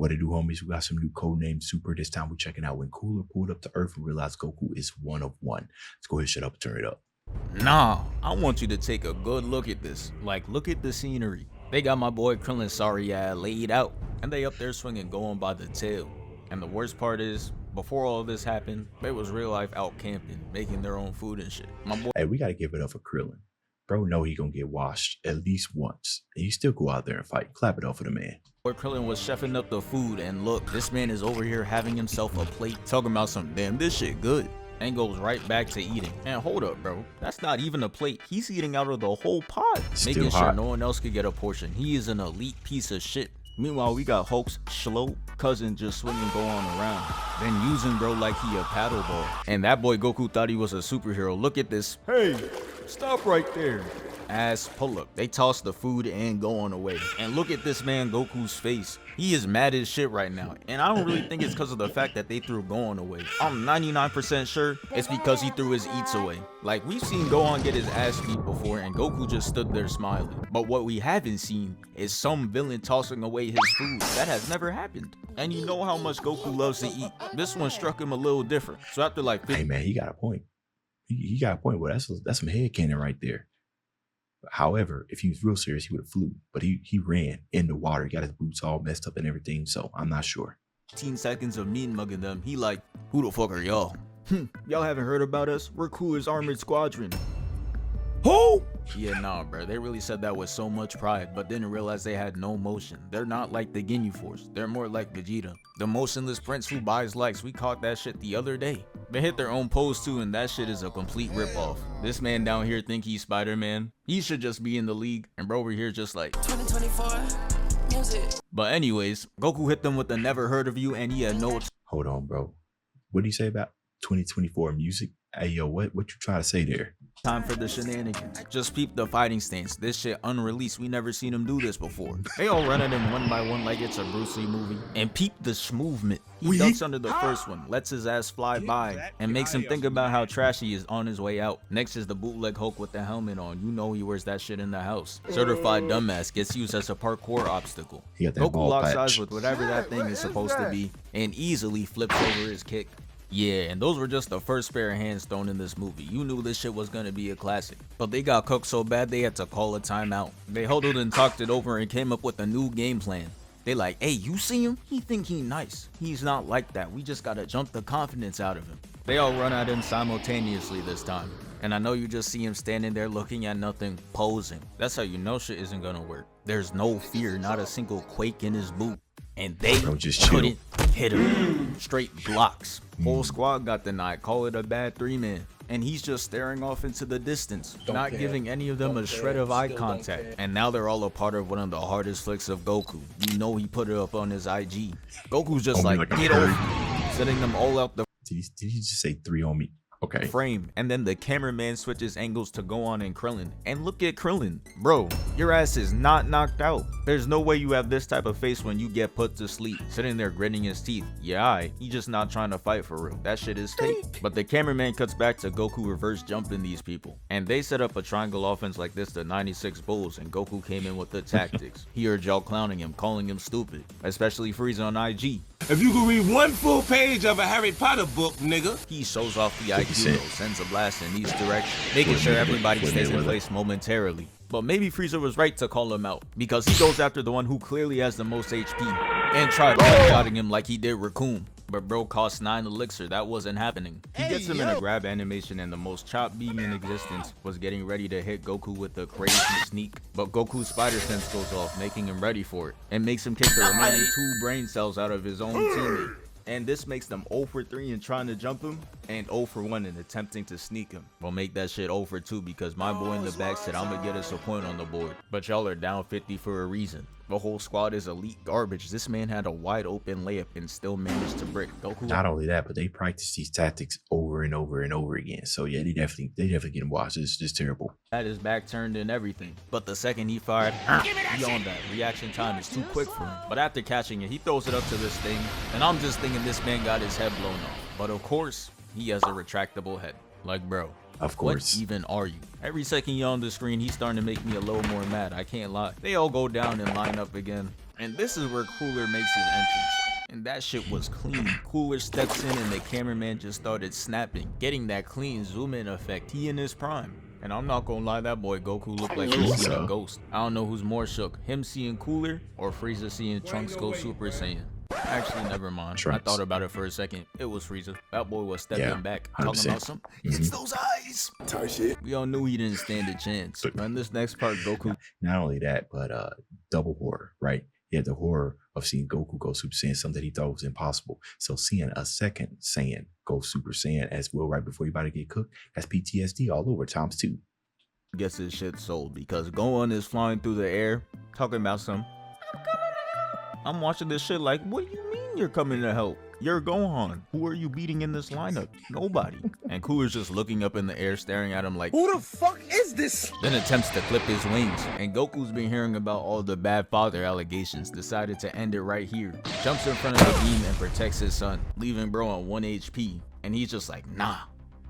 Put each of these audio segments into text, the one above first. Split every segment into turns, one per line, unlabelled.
What it do, homies? We got some new Codenamesuper. This time we're checking out when Cooler pulled up to Earth and realized Goku is one of one. Let's go ahead, shut up, and turn it up.
Nah, I want you to take a good look at this. Like, look at the scenery. They got my boy Krillin's sorry ass laid out, and they up there swinging going by the tail. And the worst part is, before all this happened, they was real life out camping, making their own food and shit. My boy,
Hey, we gotta give it up for Krillin. Bro, know he gonna get washed at least once, and he still go out there and fight. Clap it up for the man.
Krillin was chefing up the food, and look, this man is over here having himself a plate, talking about some damn this shit good, and goes right back to eating. And hold up, bro, that's not even a plate. He's eating out of the whole pot, making sure no one else could get a portion. He is an elite piece of shit. Meanwhile, we got Hulk's slow cousin just swinging Gohan around, then using bro like he a paddle ball. And that boy Goku thought he was a superhero. Look at this. Hey, stop right there. Ass pull up. They toss the food and Gohan away. And look at this man Goku's face. He is mad as shit right now. And I don't really think it's because of the fact that they threw Gohan away. I'm 99% sure it's because he threw his eats away. Like, we've seen Gohan get his ass beat before and Goku just stood there smiling. But what we haven't seen is some villain tossing away his food. That has never happened. And you know how much Goku loves to eat. This one struck him a little different. So after like 50
hey man, he got a point. He got a point. Well, that's some headcanon right there. However, if he was real serious, he would have flew. But he ran in the water. He got his boots all messed up and everything. So I'm not sure.
15 seconds of mean mugging them, he like, who the fuck are y'all? Y'all haven't heard about us? We're cool as Armored Squadron. Who? Yeah, nah, bro. They really said that with so much pride, but didn't realize they had no motion. They're not like the Ginyu Force. They're more like Vegeta, the motionless prince who buys likes. We caught that shit the other day. They hit their own pose too, and that shit is a complete ripoff. This man down here think he's Spider-Man. He should just be in the league, and bro over here just like 2024 music. But anyways, Goku hit them with the never heard of you, and he had no.
Hold on, bro. What do you say about 2024 music? Hey, yo, what you try to say there?
Time for the shenanigans. Just peep the fighting stance. This shit unreleased. We never seen him do this before. They all run at him one by one like it's a Bruce Lee movie. And peep the movement. He ducks under the first one, lets his ass fly by, and makes him think about how trashy he is on his way out. Next is the bootleg Hulk with the helmet on. You know he wears that shit in the house. Certified dumbass gets used as a parkour obstacle. Goku locks eyes with whatever that thing is supposed to be, and easily flips over his kick. Yeah, and those were just the first pair of hands thrown in this movie. You knew this shit was gonna be a classic. But they got cooked so bad they had to call a timeout. They huddled and talked it over and came up with a new game plan. They like, hey, you see him? He think he nice. He's not like that. We just gotta jump the confidence out of him. They all run at him simultaneously this time. And I know you just see him standing there looking at nothing, posing. That's how you know shit isn't gonna work. There's no fear, not a single quake in his boot. And they couldn't hit him. Straight blocks. Whole squad got denied. Call it a bad 3-man. And he's just staring off into the distance, not giving any of them a shred of eye contact. And now they're all a part of one of the hardest flicks of Goku. You know he put it up on his IG. Goku's just like get over, setting them all out the.
Did he just say 3 on me? Okay.
Frame, and then the cameraman switches angles to Gohan and Krillin, and look at Krillin. Bro, your ass is not knocked out. There's no way you have this type of face when you get put to sleep, sitting there gritting his teeth. Yeah, he just not trying to fight for real. That shit is fake. But the cameraman cuts back to Goku reverse jumping these people, and they set up a triangle offense like this to 96 Bulls, and Goku came in with the tactics. He heard y'all clowning him, calling him stupid, especially Frieza on IG.
If you could read one full page of a Harry Potter book, nigga.
He shows off the IQ, sends a blast in each direction, making sure everybody stays in place momentarily. But maybe Frieza was right to call him out, because he goes after the one who clearly has the most HP, and tried one-shotting him like he did Raccoon. But bro cost 9 elixir, that wasn't happening. He gets him in a grab animation, and the most chopped beam in existence was getting ready to hit Goku with a crazy sneak. But Goku's spider sense goes off, making him ready for it, and makes him kick the remaining 2 brain cells out of his own teammate. And this makes them 0 for 3 in trying to jump him, and 0 for 1 in attempting to sneak him. We'll make that shit 0 for 2 because my boy in the back said I'm gonna get us a point on the board. But y'all are down 50 for a reason. The whole squad is elite garbage. This man had a wide open layup and still managed to brick Goku.
Not only that, but they practice these tactics over and over and over again. So yeah, they definitely get him watched. It's just terrible.
Had his back turned and everything. But the second he fired, beyond that, reaction time is too quick for him. But after catching it, he throws it up to this thing, and I'm just thinking this man got his head blown off. But of course, he has a retractable head. Like, bro,
of course.
What even are you? Every second you're on the screen, he's starting to make me a little more mad. I can't lie. They all go down and line up again. And this is where Cooler makes his entrance. And that shit was clean. Cooler steps in and the cameraman just started snapping, getting that clean zoom in effect. He in his prime. And I'm not gonna lie, that boy Goku looked like he was seeing a ghost. I don't know who's more shook, him seeing Cooler or Frieza seeing Trunks go Super Saiyan. Actually, never mind.
Trunks.
I thought about it for a second. It was Frieza. That boy was stepping back,
100%.
talking about some, it's those eyes. We all knew he didn't stand a chance. On this next part, Goku.
Not only that, but double horror, right? He had the horror of seeing Goku go Super Saiyan, something he thought was impossible. So seeing a second Saiyan go Super Saiyan as well right before he about to get cooked, that's PTSD all over ×2.
Gets his shit sold because Gohan is flying through the air, talking about some, I'm watching this shit like, what do you mean you're coming to help? You're Gohan. Who are you beating in this lineup? Nobody. And Cooler's just looking up in the air, staring at him like,
Who the fuck is this?
then attempts to clip his wings. And Goku's been hearing about all the bad father allegations, decided to end it right here. Jumps in front of the beam and protects his son, leaving bro on 1 HP. And he's just like, nah,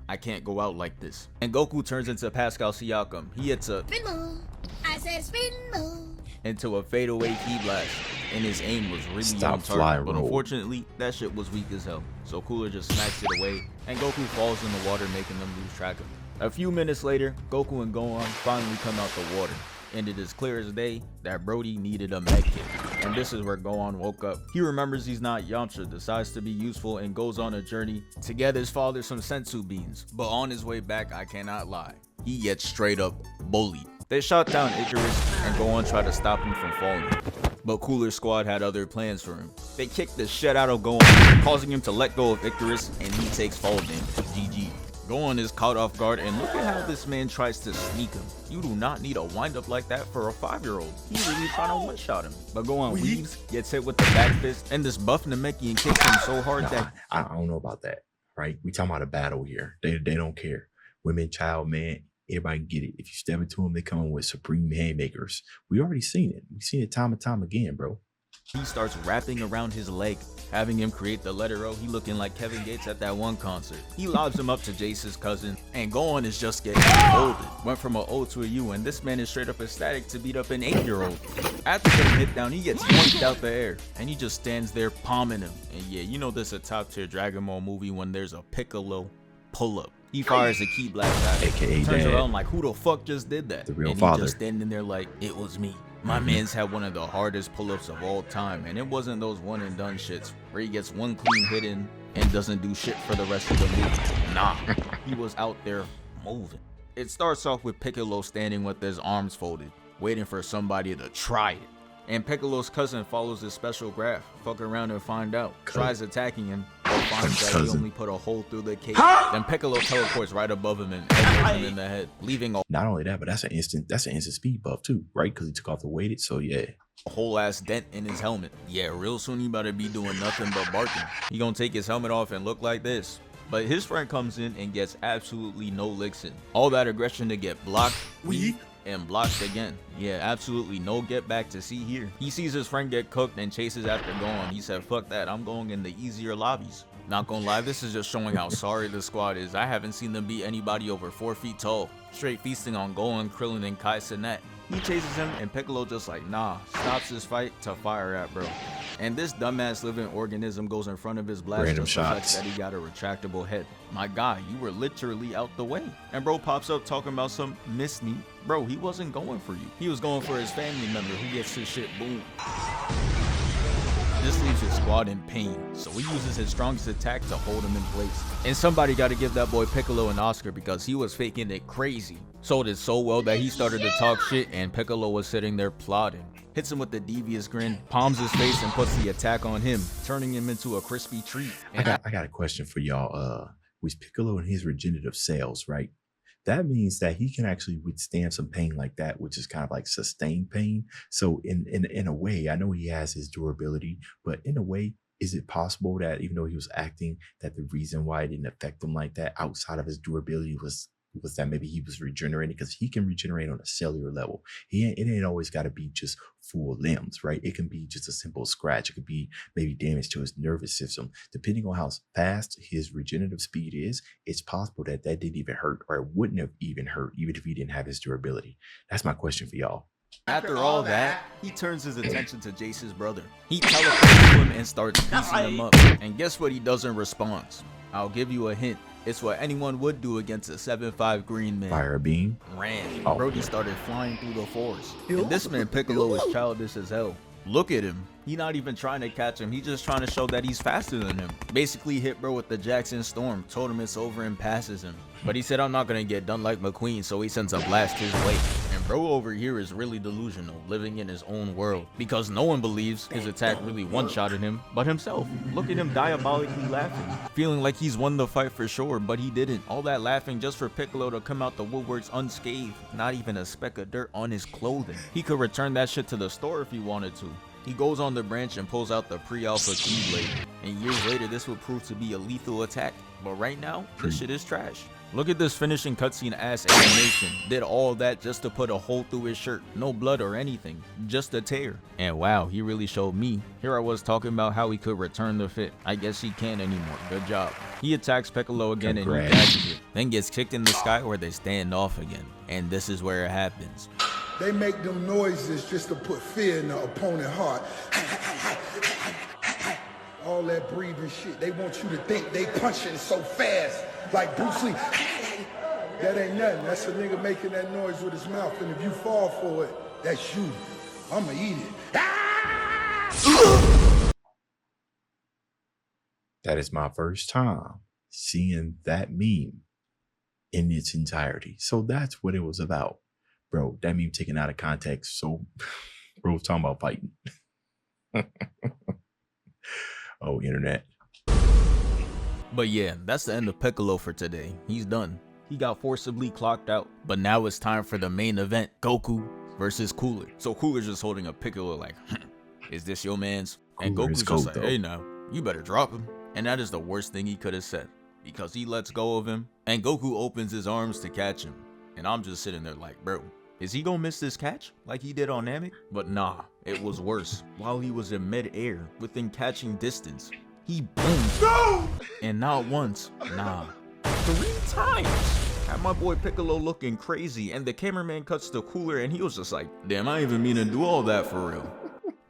I can't go out like this. And Goku turns into Pascal Siakam. He hits a
Spin move. I said spin move.
into a fadeaway key blast, and his aim was really
Stop
on
fly
target. But
roll.
unfortunately, that shit was weak as hell. So Cooler just smacks it away, and Goku falls in the water, making them lose track of him. A few minutes later, Goku and Gohan finally come out the water, and it is clear as day that Brody needed a med kit. And this is where Gohan woke up. He remembers he's not Yamcha, decides to be useful, and goes on a journey to get his father some sensu beans. But on his way back, I cannot lie, he gets straight up bullied. They shot down Icarus, and Gohan tried to stop him from falling. But Cooler's squad had other plans for him. They kicked the shit out of Gohan, causing him to let go of Icarus, and he takes fall damage. GG. Gohan is caught off guard, and look at how this man tries to sneak him. You do not need a windup like that for a 5-year-old. He's really trying to one-shot him. But Gohan weaves, gets hit with the back fist, and this buff Namekian kicks him so hard that
I don't know about that, right? We talking about a battle here. They don't care. Women, child, man, everybody get it. If you step into them, they come in with supreme haymakers. We already seen it. We've seen it time and time again, bro.
he starts wrapping around his leg, having him create the letter O. He looking like Kevin Gates at that one concert. He lobs him up to Jace's cousin, and Gohan is just getting folded. Went from an O to a U, and this man is straight up ecstatic to beat up an 8-year-old. After getting hit down, he gets yanked out the air, and he just stands there palming him. And yeah, you know this is a top tier Dragon Ball movie when there's a Piccolo pull-up. He fires a key blast at him,
AKA
turns
Dad.
around like, who the fuck just did that?
The real
and
father.
he just standing there like, it was me. My man's had one of the hardest pull-ups of all time, and it wasn't those one and done shits where he gets one clean hit in and doesn't do shit for the rest of the movie. Nah, he was out there moving. It starts off with Piccolo standing with his arms folded, waiting for somebody to try it. And Piccolo's cousin follows his special graph, fuck around and find out, tries attacking him, but finds that he only put a hole through the cake. Then Piccolo teleports right above him and elbows him in the head, leaving a
Not only that, but that's an instant speed buff too, right? Because he took off the weighted. So yeah,
whole ass dent in his helmet. Yeah, real soon he about to be doing nothing but barking. He gonna take his helmet off and look like this. But his friend comes in and gets absolutely no licks in. All that aggression to get blocked, weak, and blocked again. Yeah, absolutely no get back to see here. He sees his friend get cooked and chases after Gohan. He said, fuck that, I'm going in the easier lobbies. Not gonna lie, this is just showing how sorry the squad is. I haven't seen them beat anybody over 4 feet tall. Straight feasting on Gohan, Krillin, and Kai Cenat. He chases him and Piccolo just like, nah, stops his fight to fire at bro. And this dumbass living organism goes in front of his blast
Random
just so much
shots.
that he got a retractable head. My guy, you were literally out the way. And bro pops up talking about some miss me. Bro, he wasn't going for you. He was going for his family member who gets his shit boom. This leaves his squad in pain, so he uses his strongest attack to hold him in place. And somebody got to give that boy Piccolo an Oscar because he was faking it crazy. Sold it so well that he started to talk shit and Piccolo was sitting there plotting. Hits him with the devious grin, palms his face and puts the attack on him, turning him into a crispy treat.
I got a question for y'all. With Piccolo and his regenerative cells, right? That means that he can actually withstand some pain like that, which is kind of like sustained pain. So in a way, I know he has his durability, but in a way, is it possible that even though he was acting, that the reason why it didn't affect him like that outside of his durability was that maybe he was regenerating? Because he can regenerate on a cellular level. It ain't always got to be just full limbs, right? It can be just a simple scratch. It could be maybe damage to his nervous system. Depending on how fast his regenerative speed is, it's possible that didn't even hurt, or it wouldn't have even hurt even if he didn't have his durability. That's my question for y'all.
After all that, he turns his attention to Jace's brother. He teleports to him and starts piecing him up. And guess what he does in response? I'll give you a hint. It's what anyone would do against a 7'5" green man.
Fire beam.
Ran.
Oh.
Brody started flying through the forest. And this man Piccolo is childish as hell. Look at him. He not even trying to catch him. He's just trying to show that he's faster than him. Basically hit bro with the Jackson Storm. Told him it's over and passes him. But he said I'm not gonna get done like McQueen, so he sends a blast his way. And bro over here is really delusional, living in his own world. Because no one believes his attack really one-shotted him, but himself. Look at him diabolically laughing. Feeling like he's won the fight for sure, but he didn't. All that laughing just for Piccolo to come out the woodworks unscathed. Not even a speck of dirt on his clothing. He could return that shit to the store if he wanted to. He goes on the branch and pulls out the pre-alpha keyblade. And years later, this would prove to be a lethal attack. But right now, this shit is trash. Look at this finishing cutscene ass animation. Did all that just to put a hole through his shirt. No blood or anything, just a tear. And wow, he really showed me. Here I was talking about how he could return the fit. I guess he can't anymore. Good job. He attacks Piccolo again and he catches it. Then gets kicked in the sky where they stand off again. And this is where it happens.
They make them noises just to put fear in the opponent's heart. All that breathing shit. They want you to think they punching so fast, like Bruce Lee. That ain't nothing. That's a nigga making that noise with his mouth. And if you fall for it, that's you. I'ma eat it.
That is my first time seeing that meme in its entirety. So that's what it was about. Bro, that meme taken out of context. So, bro was talking about fighting. Oh, internet.
But yeah, that's the end of Piccolo for today. He's done. He got forcibly clocked out. But now it's time for the main event. Goku versus Cooler. So Cooler's just holding a Piccolo like, is this your man's? And
Cooler
Goku's
is
just
goat,
like, hey now, you better drop him. And that is the worst thing he could have said. Because he lets go of him. And Goku opens his arms to catch him. And I'm just sitting there like, bro, is he gonna miss this catch like he did on Namek? But nah, it was worse. While he was in mid-air, within catching distance, he boomed. No! And not once, nah, 3 times. Had my boy Piccolo looking crazy, and the cameraman cuts to Cooler and he was just like, damn, I didn't even mean to do all that for real.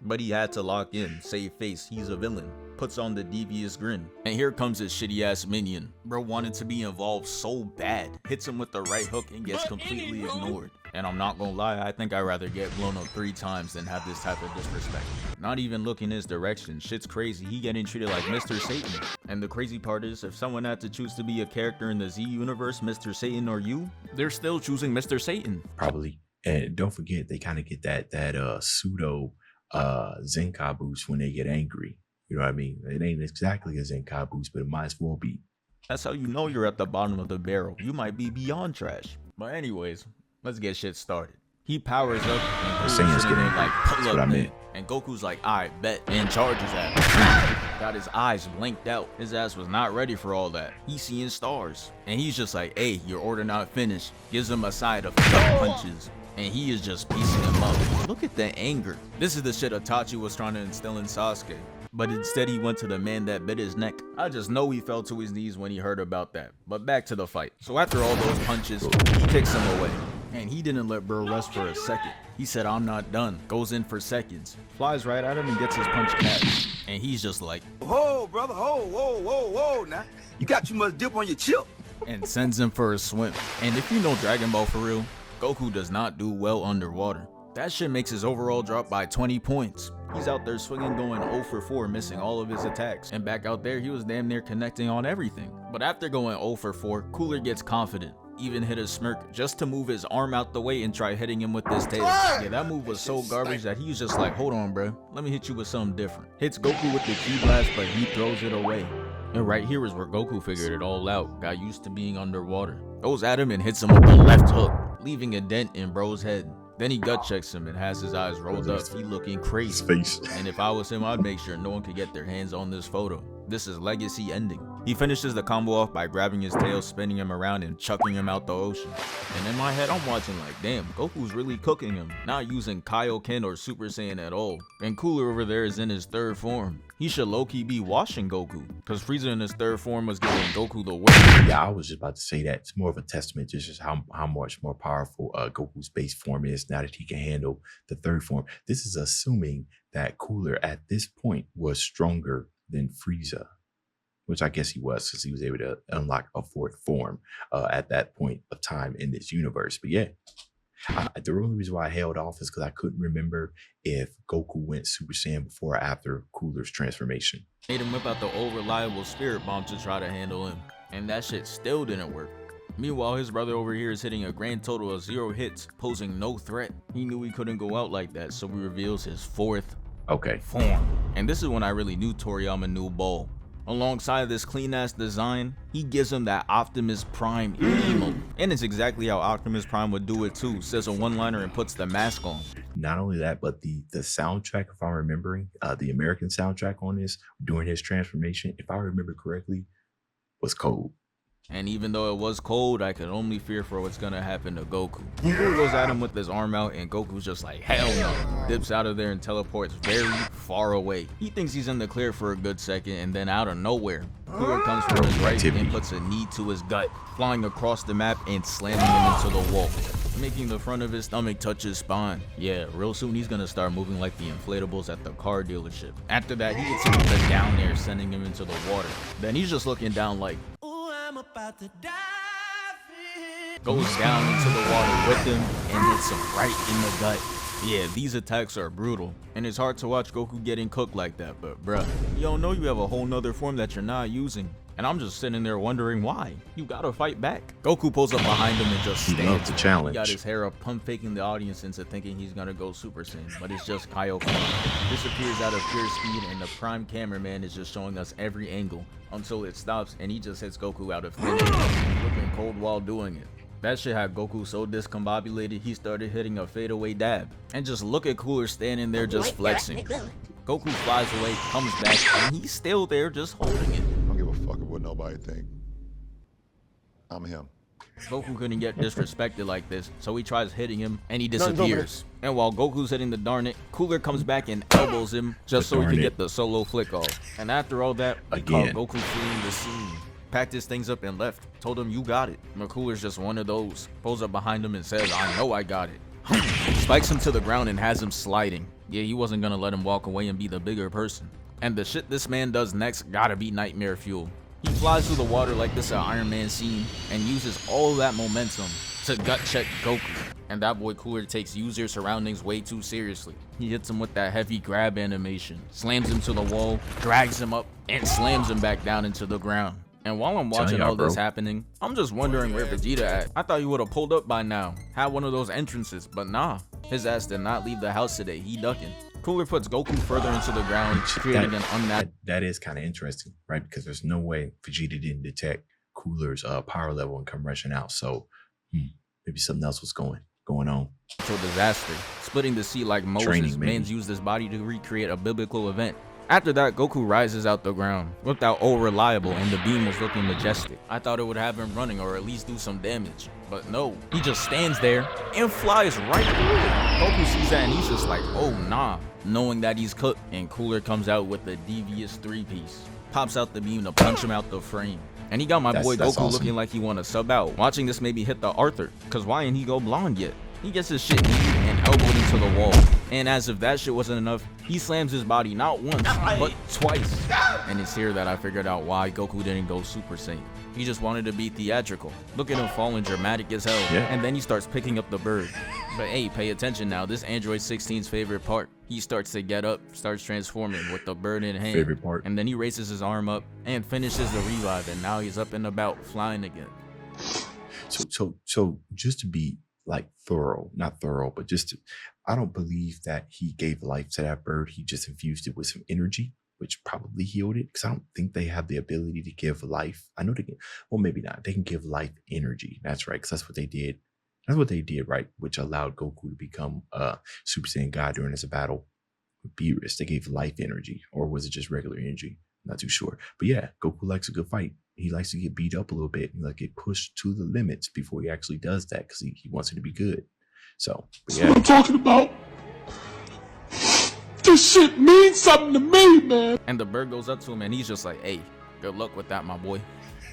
But he had to lock in, save face, he's a villain. Puts on the devious grin. And here comes his shitty ass minion. Bro wanted to be involved so bad. Hits him with the right hook and gets completely ignored. And I'm not gonna lie, I think I'd rather get blown up 3 times than have this type of disrespect. Not even looking his direction, shit's crazy, he getting treated like Mr. Satan. And the crazy part is, if someone had to choose to be a character in the Z universe, Mr. Satan or you, they're still choosing Mr. Satan.
Probably. And don't forget, they kind of get that pseudo Zenkai boost when they get angry. You know what I mean? It ain't exactly a Zenkai boost, but it might as well be.
That's how you know you're at the bottom of the barrel. You might be beyond trash. But anyways, let's get shit started. He powers up and Goku's sitting there like, pull up, man. And Goku's like, alright, bet, and charges at him. Got his eyes blanked out. His ass was not ready for all that. He's seeing stars. And he's just like, hey, your order not finished. Gives him a side of punches. And he is just piecing him up. Look at the anger. This is the shit Itachi was trying to instill in Sasuke. But instead he went to the man that bit his neck. I just know he fell to his knees when he heard about that. But back to the fight. So after all those punches, he kicks him away. And he didn't let bro rest for a second. He said, I'm not done. Goes in for seconds. Flies right at him and gets his punch catch. And he's just like,
Whoa, brother, whoa, now. You got too much dip on your chip.
and sends him for a swim. And if you know Dragon Ball for real, Goku does not do well underwater. That shit makes his overall drop by 20 points. He's out there swinging going 0 for 4, missing all of his attacks. And back out there, he was damn near connecting on everything. But after going 0 for 4, Cooler gets confident. Even hit a smirk just to move his arm out the way and try hitting him with his tail. Yeah, that move was so garbage that he was just like, hold on, bro. Let me hit you with something different. Hits Goku with the ki blast, but he throws it away. And right here is where Goku figured it all out. Got used to being underwater. Goes at him and hits him with the left hook, leaving a dent in bro's head. Then he gut checks him and has his eyes rolled up. He looking crazy. And if I was him, I'd make sure no one could get their hands on this photo. This is legacy ending. He finishes the combo off by grabbing his tail, spinning him around, and chucking him out the ocean. And in my head, I'm watching like, damn, Goku's really cooking him, not using Kaioken or Super Saiyan at all. And Cooler over there is in his third form. He should low-key be washing Goku, because Frieza in his third form was giving Goku the whip.
Yeah, I was just about to say that. It's more of a testament to just how much more powerful Goku's base form is now that he can handle the third form. This is assuming that Cooler at this point was stronger than Frieza, which I guess he was, because he was able to unlock a fourth form at that point of time in this universe. But yeah, the only reason why I held off is because I couldn't remember if Goku went Super Saiyan before or after Cooler's transformation.
Made him whip out the old reliable spirit bomb to try to handle him, and that shit still didn't work. Meanwhile, his brother over here is hitting a grand total of 0 hits, posing no threat. He knew he couldn't go out like that, so he reveals his fourth form. And this is when I really knew Toriyama knew ball. Alongside this clean ass design, he gives him that Optimus Prime emote. And it's exactly how Optimus Prime would do it too. Says a one-liner and puts the mask on.
Not only that, but the soundtrack, if I'm remembering, the American soundtrack on this during his transformation, if I remember correctly, was cold.
And even though it was cold, I could only fear for what's gonna happen to Goku. Goku goes at him with his arm out, and Goku's just like, hell no. Dips out of there and teleports very far away. He thinks he's in the clear for a good second, and then out of nowhere, Cooler comes from his right and puts a knee to his gut, flying across the map and slamming him into the wall, making the front of his stomach touch his spine. Yeah, real soon he's gonna start moving like the inflatables at the car dealership. After that, he gets him with the down air, sending him into the water. Then he's just looking down like, I'm about to dive in. Goes down into the water with him and hits him right in the gut. Yeah, these attacks are brutal, and it's hard to watch Goku getting cooked like that, but bruh, you don't know you have a whole nother form that you're not using. And I'm just sitting there wondering why. You gotta fight back. Goku pulls up behind him and just stands.
He loves the challenge.
He got his hair up, pump faking the audience into thinking he's gonna go Super Saiyan, but it's just Kaioken. Disappears out of pure speed, and the prime cameraman is just showing us every angle until it stops, and he just hits Goku out of thin air, looking cold while doing it. That shit had Goku so discombobulated, he started hitting a fadeaway dab. And just look at Cooler standing there just flexing. Goku flies away, comes back, and he's still there just holding it.
I don't give a fuck what nobody think. I'm him.
Goku couldn't get disrespected like this, so he tries hitting him, and he disappears. And while Goku's hitting the darn it, Cooler comes back and elbows him just so he can get the solo flick off. And after all that, we caught Goku fleeing the scene. Packed his things up and left. Told him, you got it. But Cooler's just one of those. Pulls up behind him and says, I know I got it. Spikes him to the ground and has him sliding. Yeah, he wasn't gonna let him walk away and be the bigger person. And the shit this man does next gotta be nightmare fuel. He flies through the water like this Iron Man scene and uses all that momentum to gut check Goku. And that boy Cooler takes user surroundings way too seriously. He hits him with that heavy grab animation, slams him to the wall, drags him up, and slams him back down into the ground. And while I'm watching all this happening, I'm just wondering where Vegeta at. I thought he would have pulled up by now, had one of those entrances, but nah. His ass did not leave the house today, he ducking. Cooler puts Goku further into the ground, creating an unnatural.
That is kind of interesting, right? Because there's no way Vegeta didn't detect Cooler's power level and come rushing out. So maybe something else was going on.
So disaster, splitting the sea like Moses. Man's used his body to recreate a biblical event. After that, Goku rises out the ground, whipped out old reliable, and the beam was looking majestic. I thought it would have him running or at least do some damage, but no, he just stands there and flies right through it. Goku sees that and he's just like, oh nah, knowing that he's cooked, and Cooler comes out with the devious 3-piece. Pops out the beam to punch him out the frame. And he got my boy Goku awesome. Looking like he want to sub out. Watching this made me hit the Arthur, cause why ain't he go blonde yet? He gets his shit kneed and elbowed into the wall. And as if that shit wasn't enough, he slams his body not once, but twice. And it's here that I figured out why Goku didn't go Super Saiyan. He just wanted to be theatrical. Look at him falling dramatic as hell. Yeah. And then he starts picking up the bird. But hey, pay attention now. This Android 16's favorite part. He starts to get up, starts transforming with the bird in hand.
Favorite part.
And then he raises his arm up and finishes the revive. And now he's up and about, flying again.
So just to be like not thorough, but I don't believe that he gave life to that bird. He just infused it with some energy, which probably healed it, because I don't think they have the ability to give life. I know they can, well, maybe not. They can give life energy. That's right, because that's what they did. That's what they did, right? Which allowed Goku to become a Super Saiyan God during his battle with Beerus. They gave life energy, or was it just regular energy? Not too sure. But yeah, Goku likes a good fight. He likes to get beat up a little bit and like get pushed to the limits before he actually does that because he wants it to be good. So, but yeah.
What I'm talking about. This shit means something to me, man.
And the bird goes up to him and he's just like, hey, good luck with that, my boy.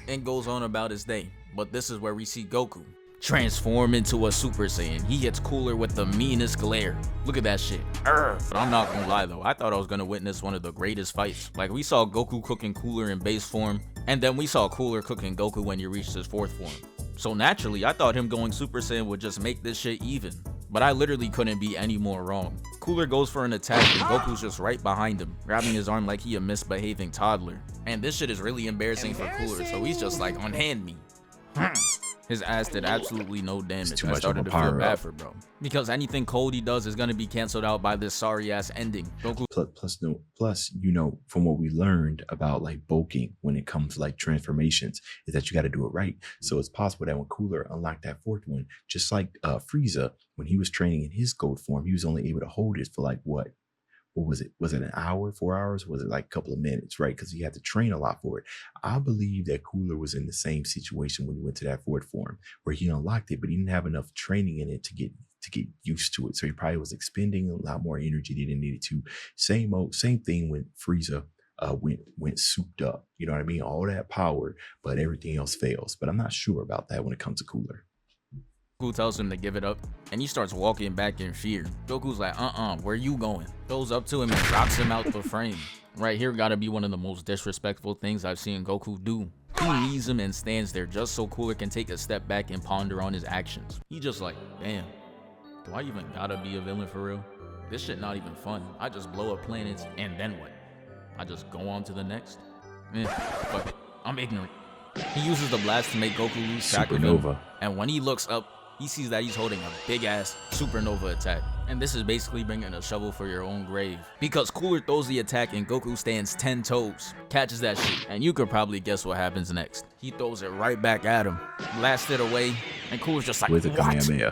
And goes on about his day. But this is where we see Goku transform into a Super Saiyan. He gets cooler with the meanest glare. Look at that shit. But I'm not gonna lie though, I thought I was gonna witness one of the greatest fights. Like we saw Goku cooking Cooler in base form, and then we saw Cooler cooking Goku when he reached his 4th form. So naturally, I thought him going Super Saiyan would just make this shit even. But I literally couldn't be any more wrong. Cooler goes for an attack and Goku's just right behind him, grabbing his arm like he a misbehaving toddler. And this shit is really embarrassing for Cooler, so he's just like, unhand me. His ass did absolutely no damage. I started to feel bad for bro. Because anything cold he does is gonna be canceled out by this sorry ass ending. Goku
Plus, you know, from what we learned about like bulking when it comes to like transformations, is that you got to do it right. So it's possible that when Cooler unlocked that 4th one, just like Frieza, when he was training in his gold form, he was only able to hold it for like what was it? Was it an hour, 4 hours? Was it like a couple of minutes, right? Because he had to train a lot for it. I believe that Cooler was in the same situation when he went to that 4th form, where he unlocked it, but he didn't have enough training in it to get used to it. So he probably was expending a lot more energy than he needed to. Same thing when Frieza went souped up. You know what I mean? All that power, but everything else fails. But I'm not sure about that when it comes to Cooler.
Goku tells him to give it up, and he starts walking back in fear. Goku's like, where you going? Goes up to him and drops him out the frame. Right here gotta be one of the most disrespectful things I've seen Goku do. He knees him and stands there just so Cooler can take a step back and ponder on his actions. He just like, damn, do I even gotta be a villain for real? This shit not even fun. I just blow up planets, and then what? I just go on to the next? Fuck it. I'm ignorant. He uses the blast to make Goku lose track of him, and when he looks up, he sees that he's holding a big-ass supernova attack. And this is basically bringing a shovel for your own grave. Because Cooler throws the attack and Goku stands 10 toes, catches that shit, and you could probably guess what happens next. He throws it right back at him, blasts it away, and Cooler's just like, what?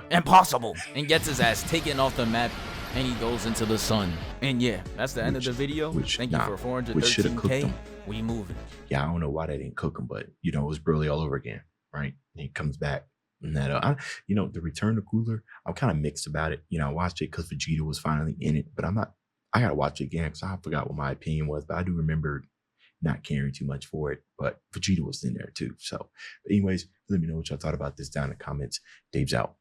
Impossible! And gets his ass taken off the map, and he goes into the sun. And yeah, that's the end of the video. Thank you for 413K. We moving.
Yeah, I don't know why they didn't cook him, but you know, it was Broly all over again, right? And he comes back. And that, you know, the return to Cooler, I'm kind of mixed about it. You know, I watched it because Vegeta was finally in it, but I gotta watch it again because I forgot what my opinion was, but I do remember not caring too much for it. But Vegeta was in there too. So, but anyways, let me know what y'all thought about this down in the comments. Dave's out.